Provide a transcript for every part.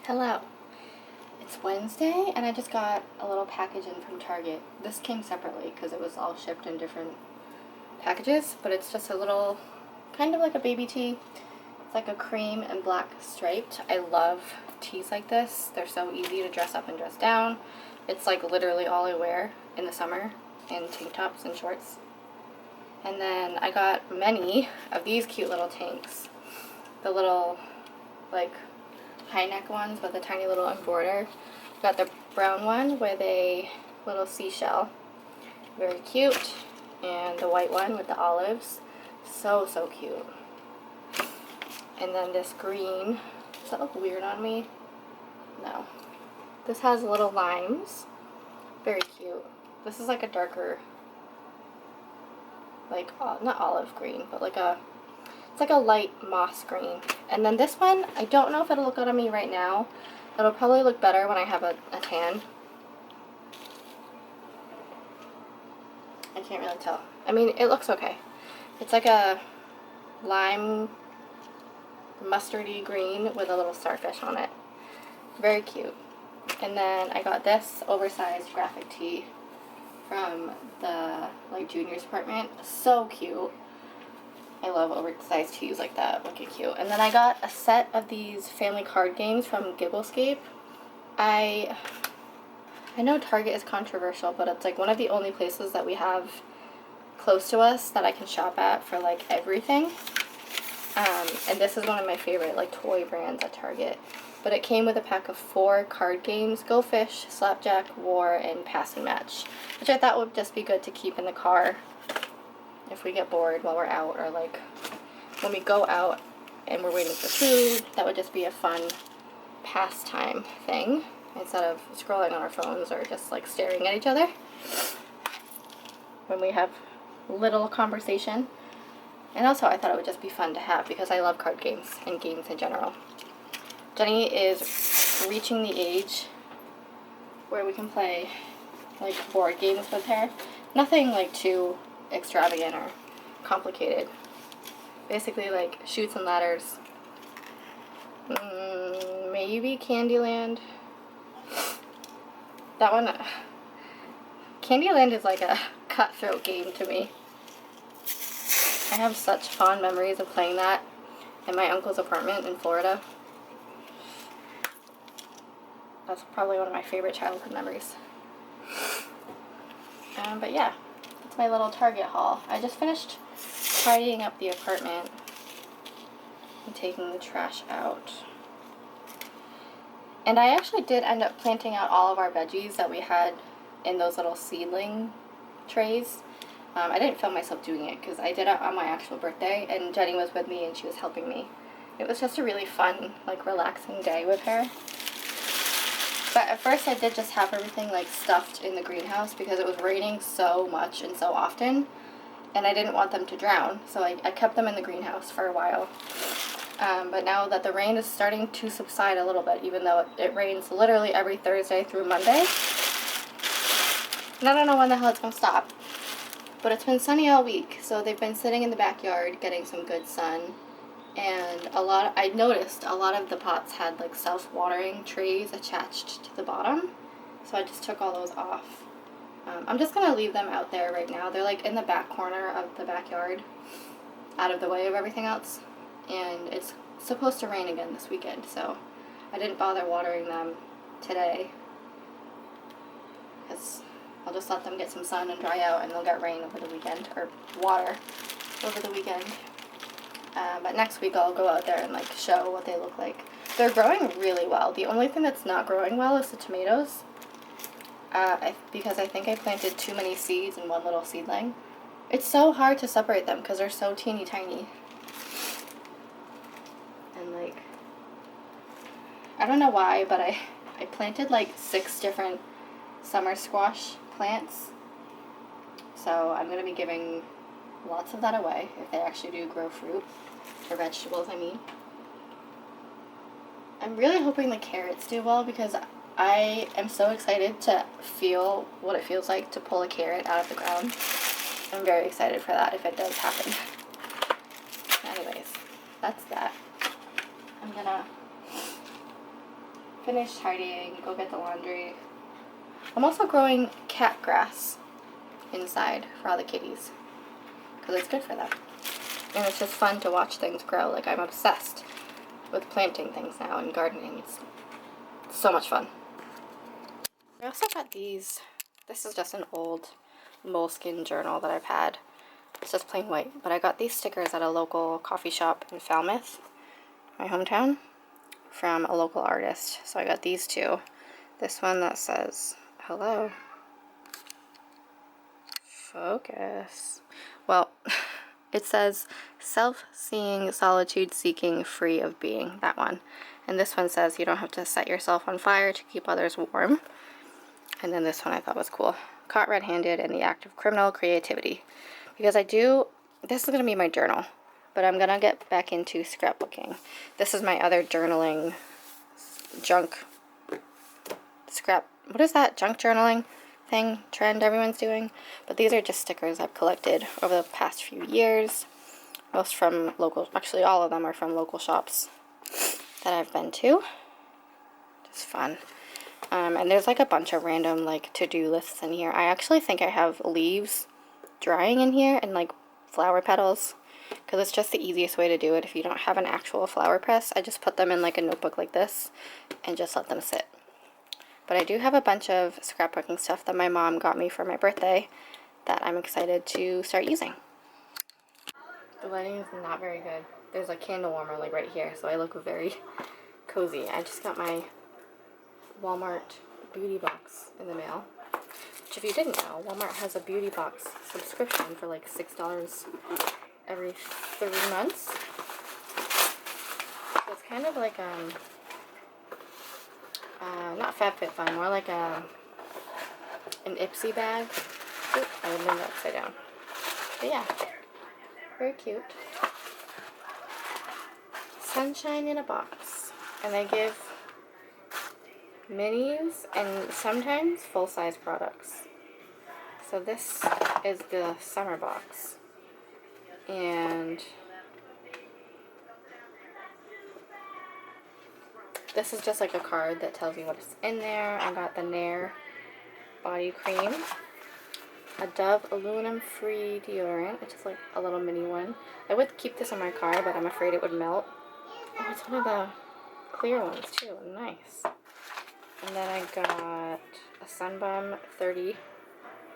Hello. It's Wednesday and I just got a little package in from Target. This came separately because it was all shipped in different packages, but it's just a little, kind of like a baby tee. It's like a cream and black striped. I love tees like this. They're so easy to dress up and dress down. It's like literally all I wear in the summer in tank tops and shorts. And then I got many of these cute little tanks. The little, like, high neck ones with a tiny little embroider. Got the brown one with a little seashell. Very cute. And the white one with the olives. So cute. And then this green. Does that look weird on me? No. This has little limes. Very cute. This is like a darker, like, not olive green, but like a, it's like a light moss green. And then this one, I don't know if it'll look good on me right now. It'll probably look better when I have a tan. I can't really tell. I mean, it looks okay. It's like a lime mustardy green with a little starfish on it. Very cute. And then I got this oversized graphic tee from the, like, juniors department. So cute. I love oversized tees like that. Looking cute. And then I got a set of these family card games from Gigglescape. I know Target is controversial, but it's like one of the only places that we have close to us that I can shop at for like everything. And this is one of my favorite like toy brands at Target. But it came with a pack of 4 card games: Go Fish, Slapjack, War, and Pass and Match, which I thought would just be good to keep in the car if we get bored while we're out, or like when we go out and we're waiting for food. That would just be a fun pastime thing instead of scrolling on our phones or just like staring at each other when we have little conversation. And also I thought it would just be fun to have because I love card games and games in general. Jenny is reaching the age where we can play like board games with her. Nothing like too extravagant or complicated. Basically like Chutes and Ladders. Maybe Candyland. That one, Candyland is like a cutthroat game to me. I have such fond memories of playing that in my uncle's apartment in Florida. That's probably one of my favorite childhood memories. But yeah, that's my little Target haul. I just finished tidying up the apartment and taking the trash out. And I actually did end up planting out all of our veggies that we had in those little seedling trays. I didn't film myself doing it because I did it on my actual birthday and Jenny was with me and she was helping me. It was just a really fun, like, relaxing day with her. But at first I did just have everything like stuffed in the greenhouse because it was raining so much and so often and I didn't want them to drown, so I kept them in the greenhouse for a while. But now that the rain is starting to subside a little bit, even though it rains literally every Thursday through Monday, and I don't know when the hell it's going to stop. But it's been sunny all week, so they've been sitting in the backyard getting some good sun. And I noticed a lot of the pots had like self-watering trays attached to the bottom, so I just took all those off. I'm just going to leave them out there right now. They're like in the back corner of the backyard, out of the way of everything else. And it's supposed to rain again this weekend, so I didn't bother watering them today because I'll just let them get some sun and dry out and they'll get rain over the weekend, or water over the weekend. But next week I'll go out there and like show what they look like. They're growing really well. The only thing that's not growing well is the tomatoes. Because I think I planted too many seeds in one little seedling. It's so hard to separate them because they're so teeny tiny. And like, I don't know why, but I planted like 6 different summer squash plants. So I'm going to be giving lots of that away if they actually do grow fruit, or vegetables, I mean. I'm really hoping the carrots do well because I am so excited to feel what it feels like to pull a carrot out of the ground. I'm very excited for that if it does happen. Anyways, that's that. I'm gonna finish tidying, go get the laundry. I'm also growing cat grass inside for all the kitties because it's good for them. And it's just fun to watch things grow. Like, I'm obsessed with planting things now and gardening. It's so much fun. I also got these. This is just an old moleskin journal that I've had. It's just plain white. But I got these stickers at a local coffee shop in Falmouth, my hometown, from a local artist. So I got these two. This one that says, hello. Focus. Well, it says, self-seeing, solitude-seeking, free of being. That one. And this one says, you don't have to set yourself on fire to keep others warm. And then this one I thought was cool. Caught red-handed in the act of criminal creativity. Because this is going to be my journal. But I'm going to get back into scrapbooking. This is my other journaling what is that junk journaling trend everyone's doing? But these are just stickers I've collected over the past few years. Most from actually all of them are from local shops that I've been to. Just fun. And there's like a bunch of random like to-do lists in here. I actually think I have leaves drying in here and like flower petals, because it's just the easiest way to do it. If you don't have an actual flower press, I just put them in like a notebook like this and just let them sit. But I do have a bunch of scrapbooking stuff that my mom got me for my birthday that I'm excited to start using. The lighting is not very good. There's a candle warmer like right here, so I look very cozy. I just got my Walmart beauty box in the mail. Which, if you didn't know, Walmart has a beauty box subscription for like $6 every 3 months. So it's kind of like not FabFitFun, more like an Ipsy bag. Oops, I would move it upside down. But yeah, very cute. Sunshine in a box. And they give minis and sometimes full-size products. So this is the summer box. And this is just like a card that tells you what's in there. I got the Nair body cream, a Dove aluminum-free deodorant, which is like a little mini one. I would keep this in my car, but I'm afraid it would melt. Oh, it's one of the clear ones too. Nice. And then I got a Sunbum 30,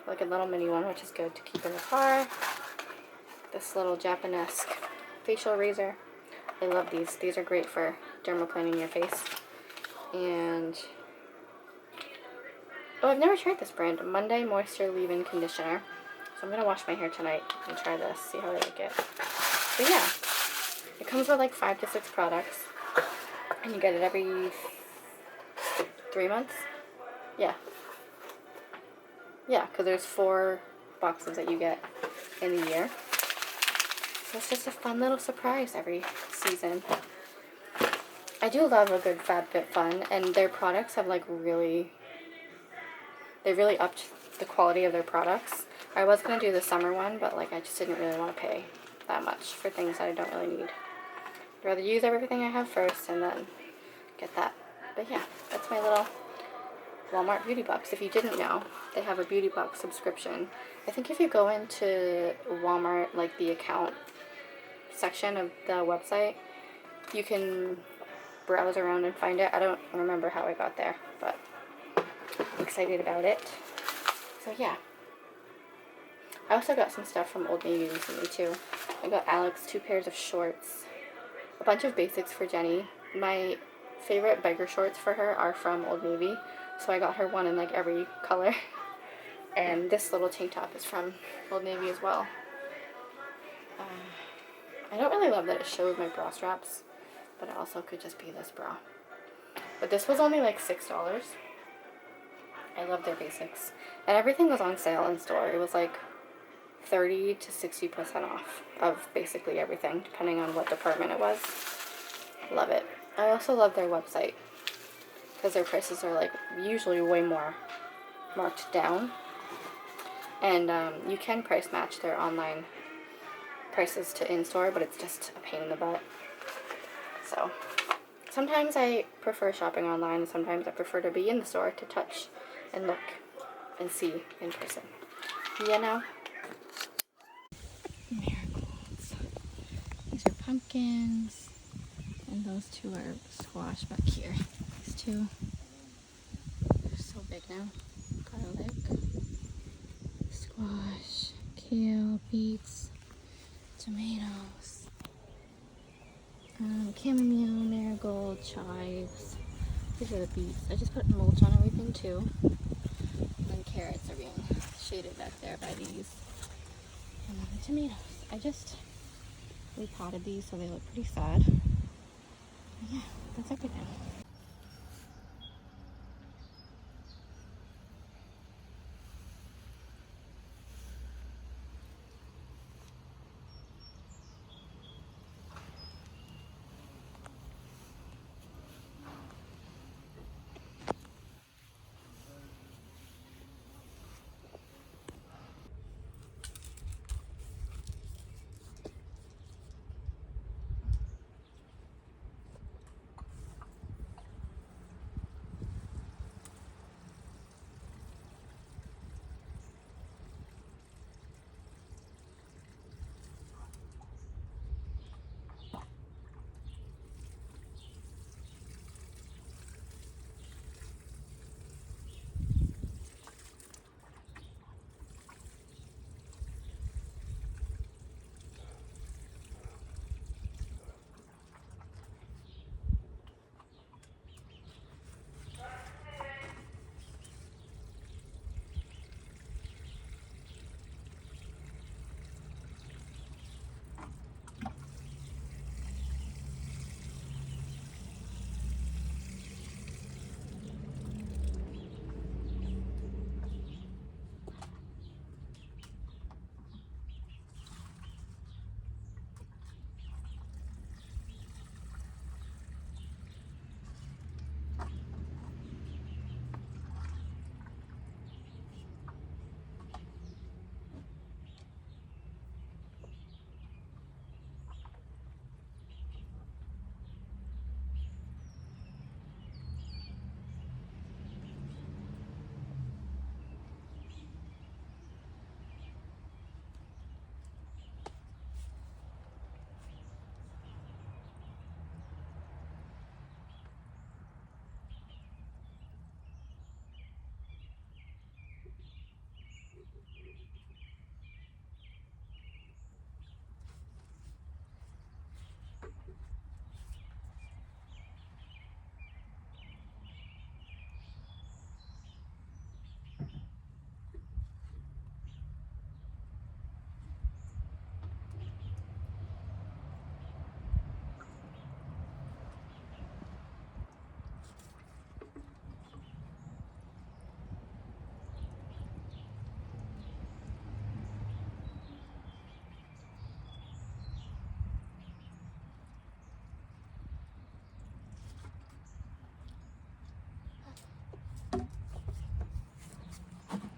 like a little mini one, which is good to keep in the car. This little Japanese facial razor. I love these. These are great for dermaplaning your face. And oh, I've never tried this brand. Monday Moisture Leave-In Conditioner. So I'm going to wash my hair tonight and try this, see how I like it. But yeah, it comes with like 5 to 6 products. And you get it every 3 months? Yeah. Yeah, because there's 4 boxes that you get in a year. So it's just a fun little surprise every season. I do love a good FabFitFun, and their products have like they really upped the quality of their products. I was going to do the summer one, but like I just didn't really want to pay that much for things that I don't really need. I'd rather use everything I have first and then get that. But yeah, that's my little Walmart beauty box. If you didn't know, they have a beauty box subscription. I think if you go into Walmart, like the account section of the website, you can browse around and find it. I don't remember how I got there, but I'm excited about it. So yeah. I also got some stuff from Old Navy recently too. I got Alex 2 pairs of shorts, a bunch of basics for Jenny. My favorite biker shorts for her are from Old Navy, so I got her one in like every color. And this little tank top is from Old Navy as well. I don't really love that it shows my bra straps, but it also could just be this bra. But this was only like $6. I love their basics. And everything was on sale in store. It was like 30 to 60% off of basically everything, depending on what department it was. Love it. I also love their website, because their prices are like usually way more marked down. And you can price match their online prices to in-store, but it's just a pain in the butt. So sometimes I prefer shopping online, and sometimes I prefer to be in the store to touch and look and see in person. You know? Marigolds. These are pumpkins, and those two are squash back here. These two are so big now. Garlic, squash, kale, beets, tomatoes, chamomile, marigold, chives. These are the beets. I just put mulch on everything too. And then carrots are being shaded back there by these. And then the tomatoes. I just repotted these so they look pretty sad. Yeah, that's everything.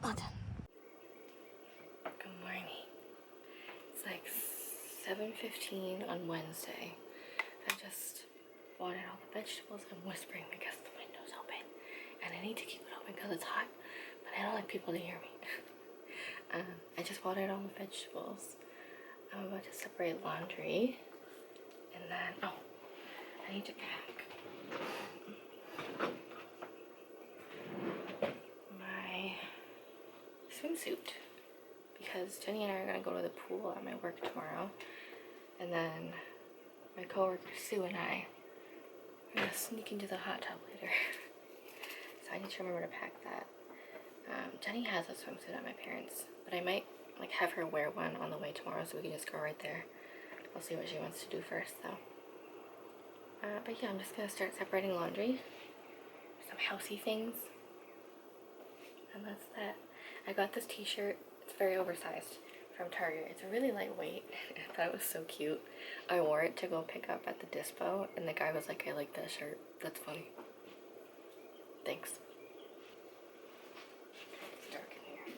All done. Good morning. It's like 7:15 on Wednesday. I just watered all the vegetables. I'm whispering because the window's open. And I need to keep it open because it's hot. But I don't like people to hear me. I just watered all the vegetables. I'm about to separate laundry. And then, I need to pack my swimsuit because Jenny and I are going to go to the pool at my work tomorrow, and then my coworker Sue and I are going to sneak into the hot tub later. So I need to remember to pack that. Jenny has a swimsuit at my parents', but I might like have her wear one on the way tomorrow so we can just go right there. I'll see what she wants to do first though. But yeah, I'm just going to start separating laundry, some housey things, and that's that. I got this t-shirt, it's very oversized, from Target. It's really lightweight. I thought it was so cute. I wore it to go pick up at the dispo, and the guy was like, I like that shirt. That's funny. Thanks. It's dark in here.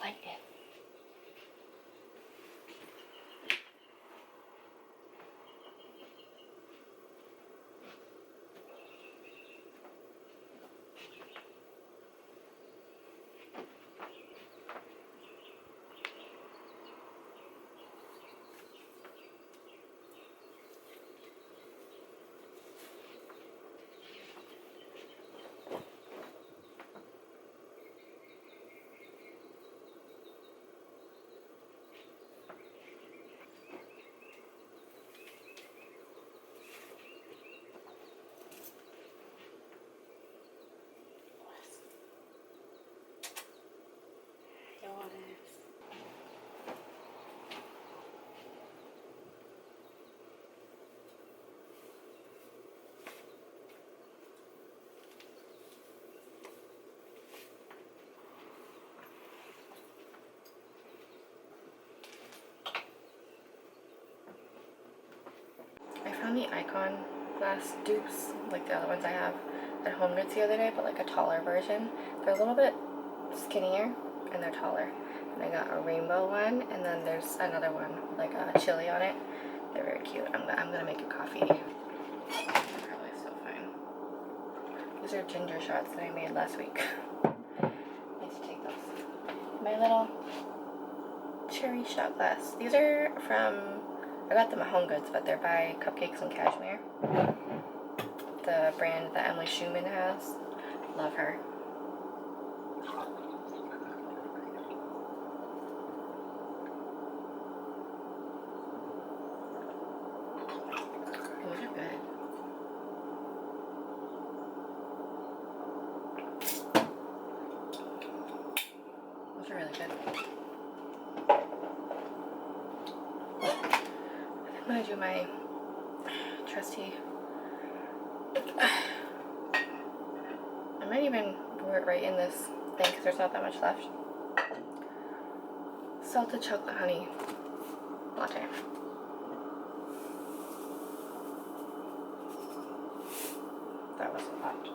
like it. I found the Icon glass dupes, like the other ones I have at Home Goods the other day, but like a taller version. They're a little bit skinnier and they're taller. And I got a rainbow one, and then there's another one with like a chili on it. They're very cute. I'm gonna make a coffee. They're probably still fine. These are ginger shots that I made last week. Nice to take those. My little cherry shot glass. These are from, I got them at Home Goods, but they're by Cupcakes and Cashmere. The brand that Emily Schumann has. Love her. Those are good. Those are really good. I'm gonna do my trusty. I might even brew it right in this thing because there's not that much left. Salted chocolate honey latte. That was a lot.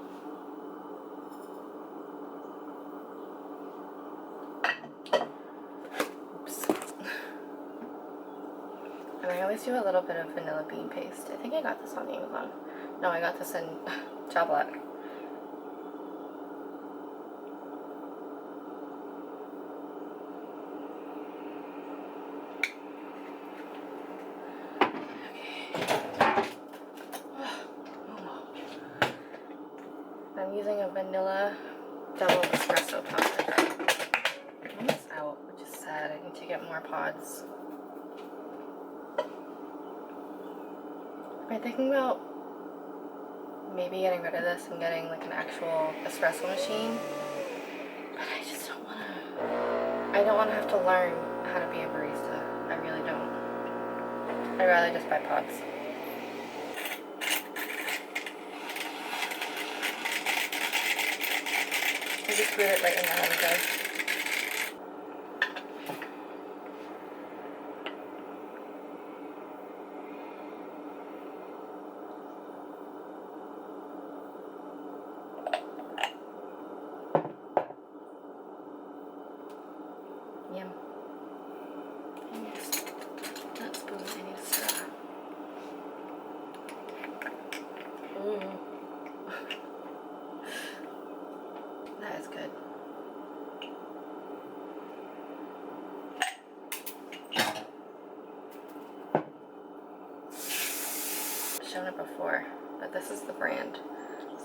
Oops. And I always do a little bit of vanilla bean paste. I think I got this on Amazon. No, I got this in Joblot. I'm using a vanilla double espresso powder. I'm almost out, which is sad. I need to get more pods. I'm thinking about maybe getting rid of this and getting like an actual espresso machine. But I just don't want to. I don't want to have to learn how to be a barista. I really don't. I'd rather just buy pods. I just brewed it right in the oven guys. Yum. I need not spoon, I need a straw. Ooh. That is good. I've shown it before, but this is the brand.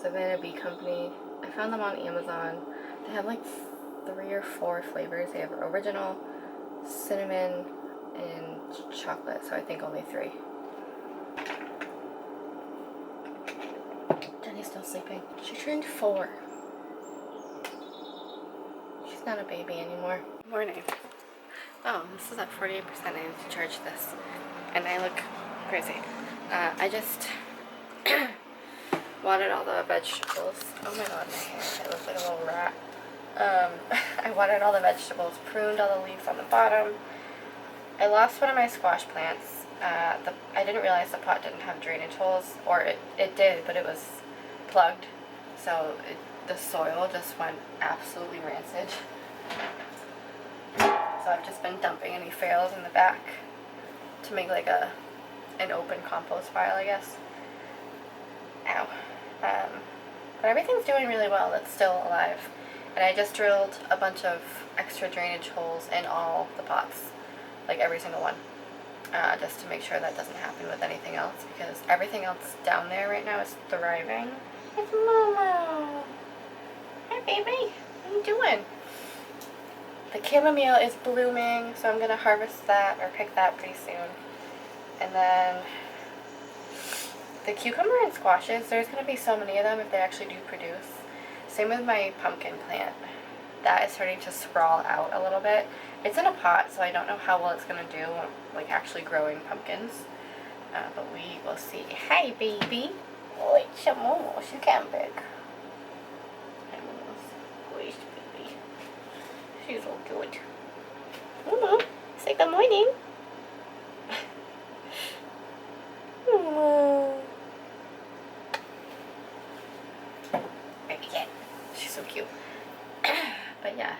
Savannah Bee Company. I found them on Amazon. They have like 3 or 4 flavors. They have original, cinnamon, and chocolate, so I think only 3. Jenny's still sleeping. She turned 4. She's not a baby anymore. Good morning. Oh, this is at 48%. I need to charge this. And I look crazy. I just watered all the vegetables. Oh my god, my hair. I look like a little rat. I watered all the vegetables, pruned all the leaves on the bottom. I lost one of my squash plants. I didn't realize the pot didn't have drainage holes, or it did, but it was plugged. So the soil just went absolutely rancid. so I've just been dumping any fails in the back to make like an open compost pile, I guess. Ow. But everything's doing really well. It's still alive. And I just drilled a bunch of extra drainage holes in all the pots, like every single one, just to make sure that doesn't happen with anything else, because everything else down there right now is thriving. It's Mama. Hi, baby. What are you doing? The chamomile is blooming, so I'm going to harvest that or pick that pretty soon. And then the cucumber and squashes, there's going to be so many of them if they actually do produce. Same with my pumpkin plant. That is starting to sprawl out a little bit. It's in a pot, so I don't know how well it's going to do, like actually growing pumpkins. But we will see. Hi, baby. Oh, it's a Momo. She can't big. Hi, Momo. Where's baby? She's all good. Momo, say good morning. Momo. Yeah, she's so cute. But yeah.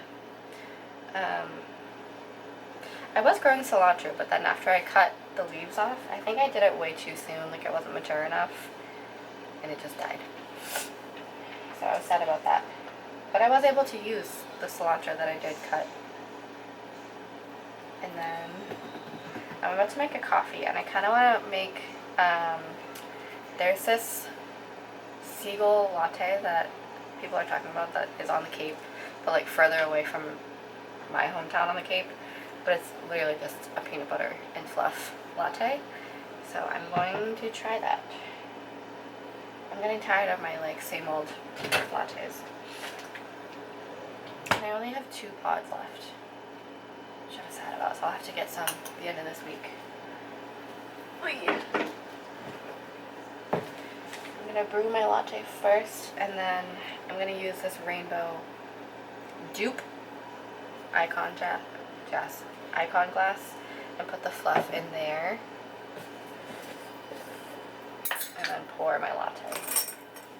I was growing cilantro, but then after I cut the leaves off, I think I did it way too soon, like it wasn't mature enough, and it just died. So I was sad about that. But I was able to use the cilantro that I did cut. And then I'm about to make a coffee, and I kind of want to make, there's this seagull latte that people are talking about that is on the Cape, but like further away from my hometown on the Cape. But it's literally just a peanut butter and fluff latte. So I'm going to try that. I'm getting tired of my like same old lattes. And I only have 2 pods left, which I'm sad about, so I'll have to get some at the end of this week. I'm going to brew my latte first, and then I'm going to use this rainbow dupe icon glass and put the fluff in there, and then pour my latte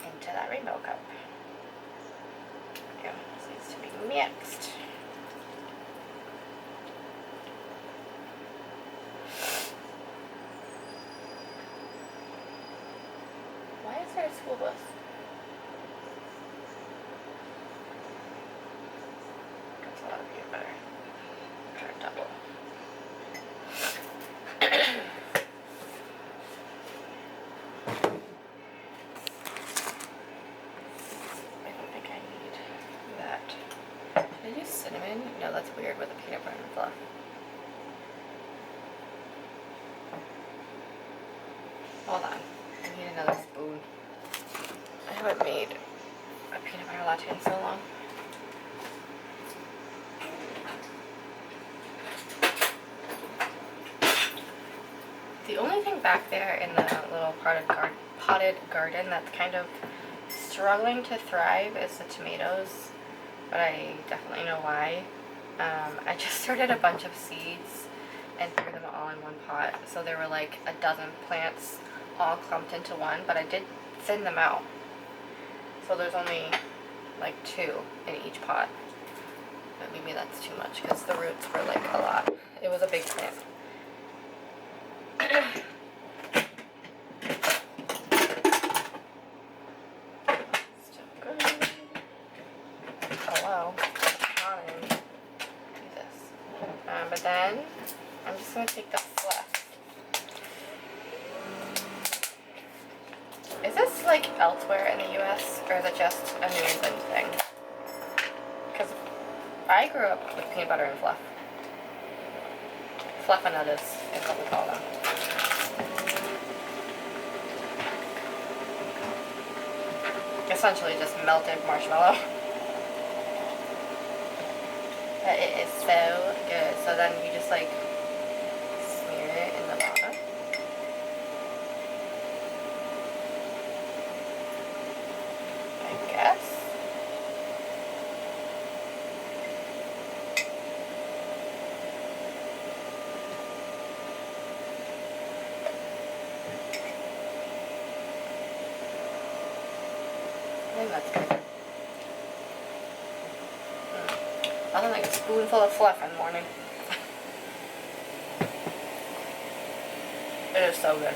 into that rainbow cup. Yeah, this needs to be mixed. Why is there a school bus? That's a lot of peanut butter. Try double. I don't think I need that. Did I use cinnamon? No, that's weird with the peanut butter and fluff. Hold on. I need another spoon. I haven't made a peanut butter latte in so long. The only thing back there in the little potted garden that's kind of struggling to thrive is the tomatoes, but I definitely know why. I just started a bunch of seeds and threw them all in one pot, so there were like a dozen plants all clumped into one, but I did thin them out, so there's only like 2 in each pot. But maybe that's too much because the roots were like a lot. It was a big plant. Still good. Hello. Jesus. But then I'm just gonna take the fluff. Is this like elsewhere in the US, or is it just a New England thing? Because I grew up with peanut butter and fluff. Fluffinuttas is what we call them. Essentially just melted marshmallow. But it is so good. So then you just like smear it in the bottom. I guess. I think that's good. Nothing like a spoonful of fluff in the morning. It is so good.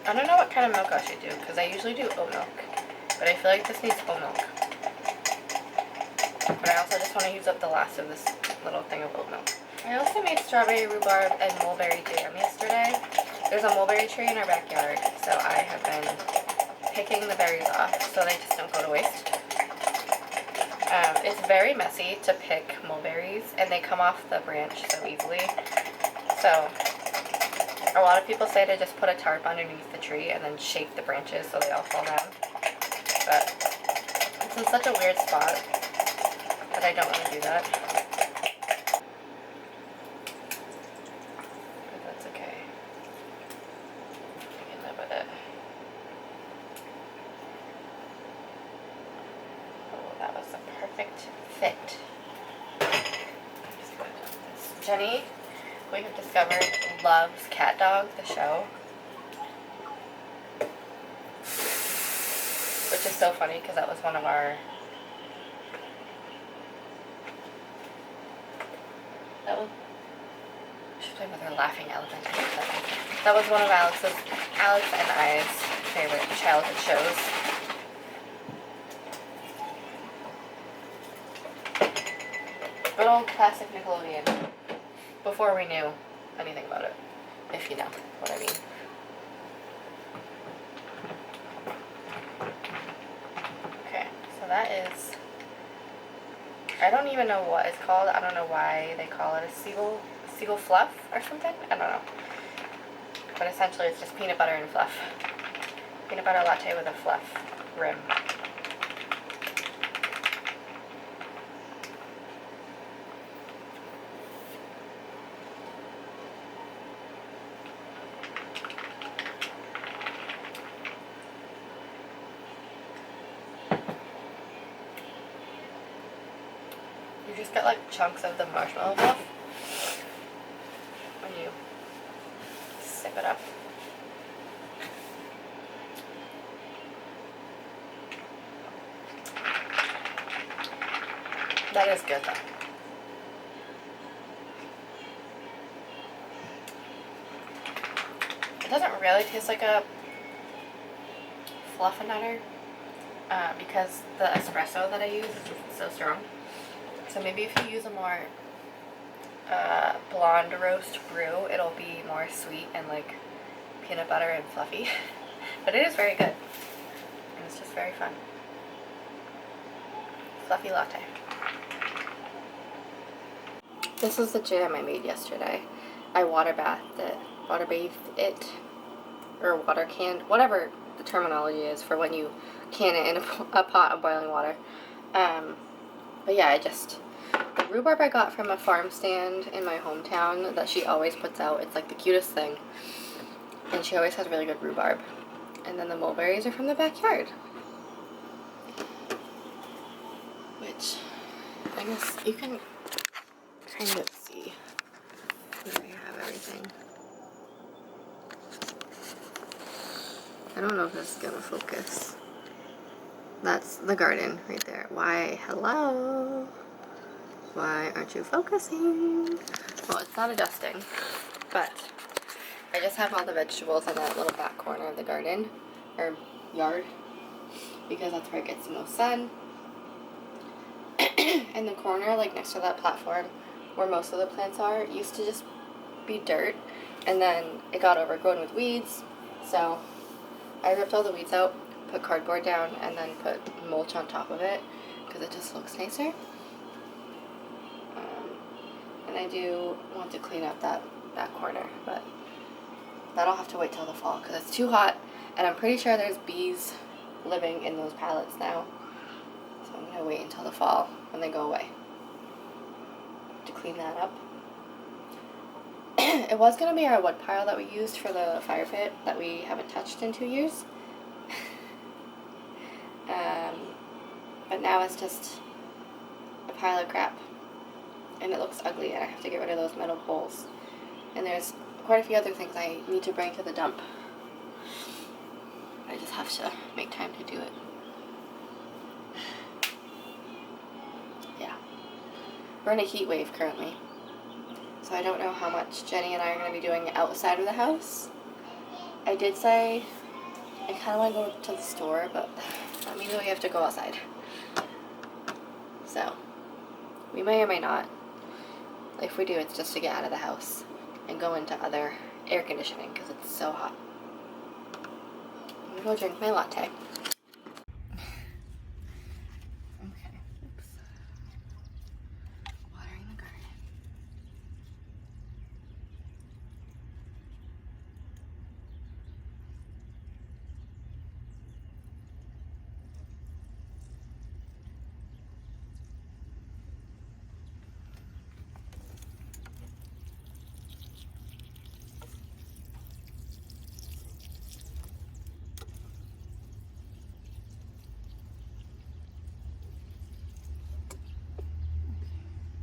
I don't know what kind of milk I should do, because I usually do oat milk, but I feel like this needs oat milk. But I also just want to use up the last of this little thing of oat milk. I also made strawberry rhubarb and mulberry jam yesterday. There's a mulberry tree in our backyard, so I have been picking the berries off so they just don't go to waste. It's very messy to pick mulberries, and they come off the branch so easily. So a lot of people say to just put a tarp underneath the tree and then shake the branches so they all fall down. But it's in such a weird spot that I don't want to do that. But that's okay. I can live with it. Oh, that was a perfect fit. Jenny, we have discovered, loves Cat Dog, the show. Which is so funny because that was one of our... I should play with her laughing elephant. That was one of Alex and I's favorite childhood shows. Good old classic Nickelodeon. Before we knew anything about it, if you know what I mean. Okay, so that is, I don't even know what it's called. I don't know why they call it a seagull fluff or something. I don't know. But essentially it's just peanut butter and fluff. Peanut butter latte with a fluff rim. You just get like chunks of the marshmallow fluff when you sip it up. That is good though. It doesn't really taste like a Fluffernutter because the espresso that I use is so strong. So maybe if you use a more blonde roast brew, it'll be more sweet and like peanut butter and fluffy. But it is very good. And it's just very fun. Fluffy latte. This is the jam I made yesterday. I water bathed it, or water canned, whatever the terminology is for when you can it in a pot of boiling water. But yeah, the rhubarb I got from a farm stand in my hometown that she always puts out. It's like the cutest thing. And she always has really good rhubarb. And then the mulberries are from the backyard. Which, I guess you can kind of see where I have everything. I don't know if this is gonna focus. That's the garden right there. Why, hello? Why aren't you focusing? Well, it's not adjusting, but I just have all the vegetables in that little back corner of the garden, or yard, because that's where it gets the most sun. And the corner, like next to that platform, where most of the plants are, used to just be dirt, and then it got overgrown with weeds, so I ripped all the weeds out, put cardboard down, and then put mulch on top of it, because it just looks nicer. And I do want to clean up that corner, but that'll have to wait till the fall, because it's too hot, and I'm pretty sure there's bees living in those pallets now, so I'm going to wait until the fall when they go away to clean that up. It was going to be our wood pile that we used for the fire pit that we haven't touched in 2 years. But now it's just a pile of crap. And it looks ugly, and I have to get rid of those metal poles. And there's quite a few other things I need to bring to the dump. I just have to make time to do it. Yeah. We're in a heat wave currently. So I don't know how much Jenny and I are going to be doing outside of the house. I did say I kind of want to go to the store, but that means we have to go outside. So we may or may not. If we do, it's just to get out of the house and go into other air conditioning because it's so hot. I'm going to go drink my latte. Okay. Oops. Watering the garden.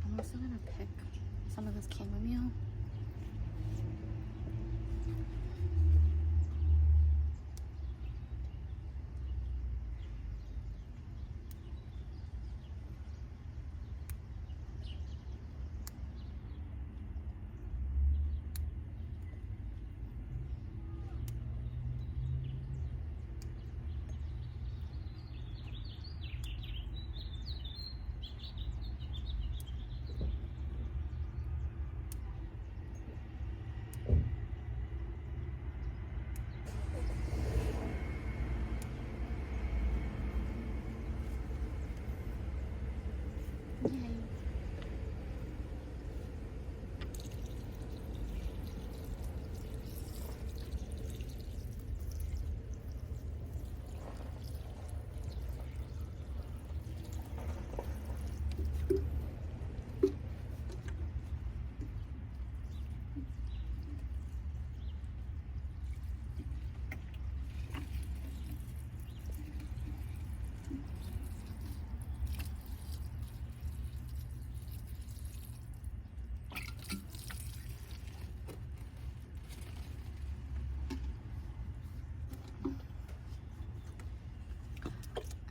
I'm also going to pick some of this chamomile. Yay.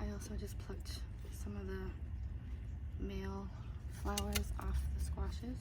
I also just plucked some of the male flowers off the squashes.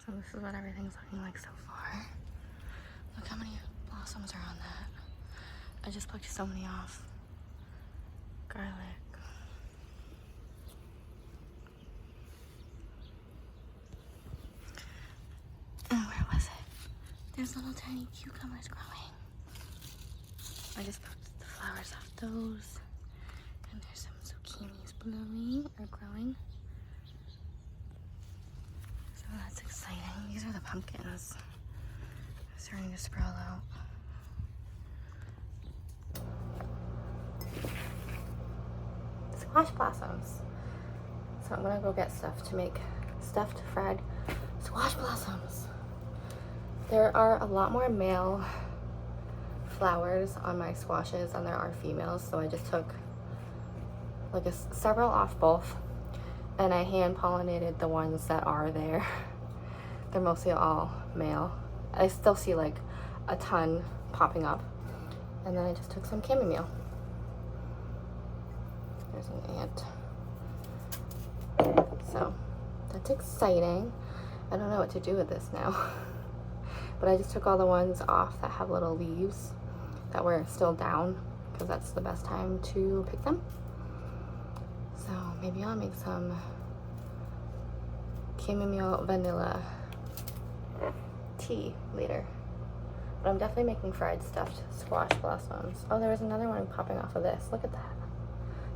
So this is what everything's looking like so far. Look how many blossoms are on that. I just plucked so many off. Garlic. And where was it? There's little tiny cucumbers growing. I just plucked the flowers off those. And there's some zucchinis blooming or growing. So that's exciting. These are the pumpkins. They're starting to sprout out. Squash blossoms. So I'm gonna go get stuff to make stuffed fried squash blossoms. There are a lot more male flowers on my squashes than there are females, so I just took like several off both, and I hand pollinated the ones that are there. They're mostly all male. I still see like a ton popping up, and then I just took some chamomile. There's an ant. So that's exciting. I don't know what to do with this now. But I just took all the ones off that have little leaves that were still down, because that's the best time to pick them. So maybe I'll make some chamomile vanilla tea later. But I'm definitely making fried stuffed squash blossoms. Oh, there was another one popping off of this. Look at that.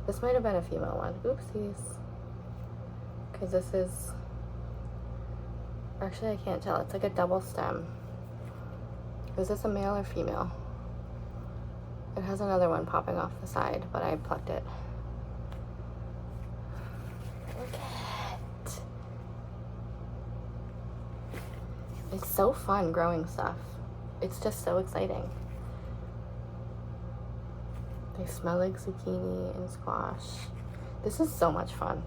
This might have been a female one. Oopsies. Because this is, actually I can't tell. It's like a double stem. Is this a male or female? It has another one popping off the side, but I plucked it. Look at it. It's so fun growing stuff. It's just so exciting. They smell like zucchini and squash. This is so much fun.